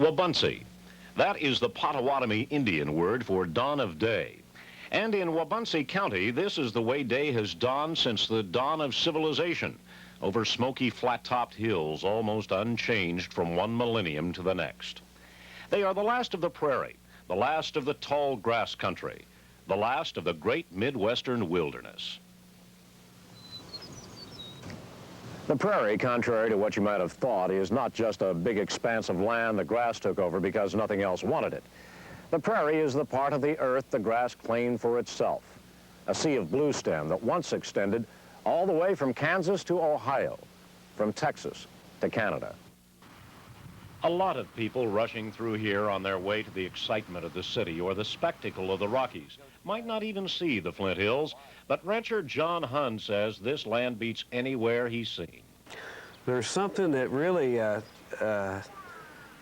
Wabaunsee. That is the Potawatomi Indian word for dawn of day. And in Wabaunsee County, this is the way day has dawned since the dawn of civilization, over smoky, flat-topped hills, almost unchanged from one millennium to the next. They are the last of the prairie, the last of the tall grass country, the last of the great Midwestern wilderness. The prairie, contrary to what you might have thought, is not just a big expanse of land the grass took over because nothing else wanted it. The prairie is the part of the earth the grass claimed for itself, a sea of blue stem that once extended all the way from Kansas to Ohio, from Texas to Canada. A lot of people rushing through here on their way to the excitement of the city or the spectacle of the Rockies might not even see the Flint Hills, but rancher John Hunn says this land beats anywhere he's seen. There's something that really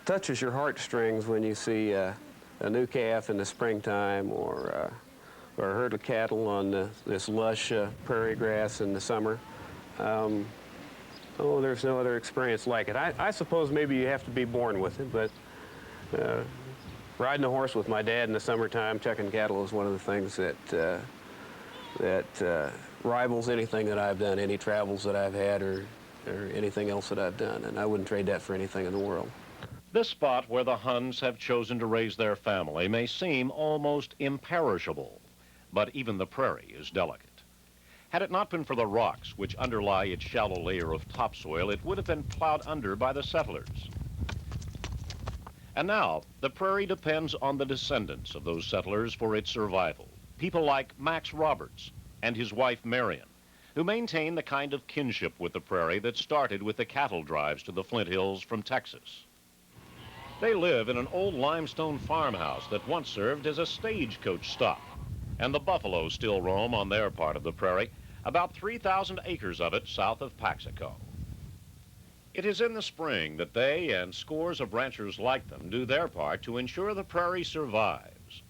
touches your heartstrings when you see a new calf in the springtime or a herd of cattle on this lush prairie grass in the summer. Oh, there's no other experience like it. I suppose maybe you have to be born with it, but riding a horse with my dad in the summertime, checking cattle is one of the things that rivals anything that I've done, any travels that I've had or anything else that I've done, and I wouldn't trade that for anything in the world. This spot where the Hunns have chosen to raise their family may seem almost imperishable, but even the prairie is delicate. Had it not been for the rocks which underlie its shallow layer of topsoil, it would have been plowed under by the settlers. And now, the prairie depends on the descendants of those settlers for its survival. People like Max Roberts and his wife Marion, who maintain the kind of kinship with the prairie that started with the cattle drives to the Flint Hills from Texas. They live in an old limestone farmhouse that once served as a stagecoach stop, and the buffalo still roam on their part of the prairie, about 3,000 acres of it south of Paxico. It is in the spring that they and scores of ranchers like them do their part to ensure the prairie survives.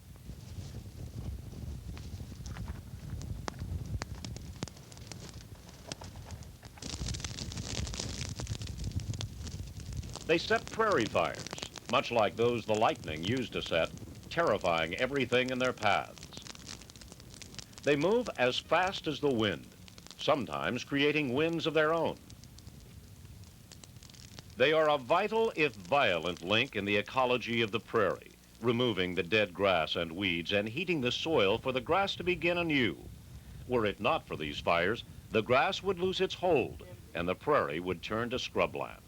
They set prairie fires, much like those the lightning used to set, terrifying everything in their paths. They move as fast as the wind, sometimes creating winds of their own. They are a vital, if violent, link in the ecology of the prairie, removing the dead grass and weeds and heating the soil for the grass to begin anew. Were it not for these fires, the grass would lose its hold and the prairie would turn to scrubland.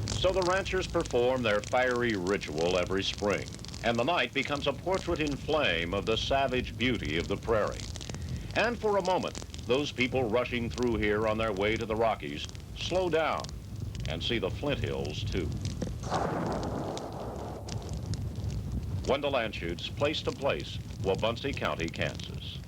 So the ranchers perform their fiery ritual every spring, and the night becomes a portrait in flame of the savage beauty of the prairie. And for a moment, those people rushing through here on their way to the Rockies slow down and see the Flint Hills too. Wendell Anschutz, Place to Place, Wabaunsee County, Kansas.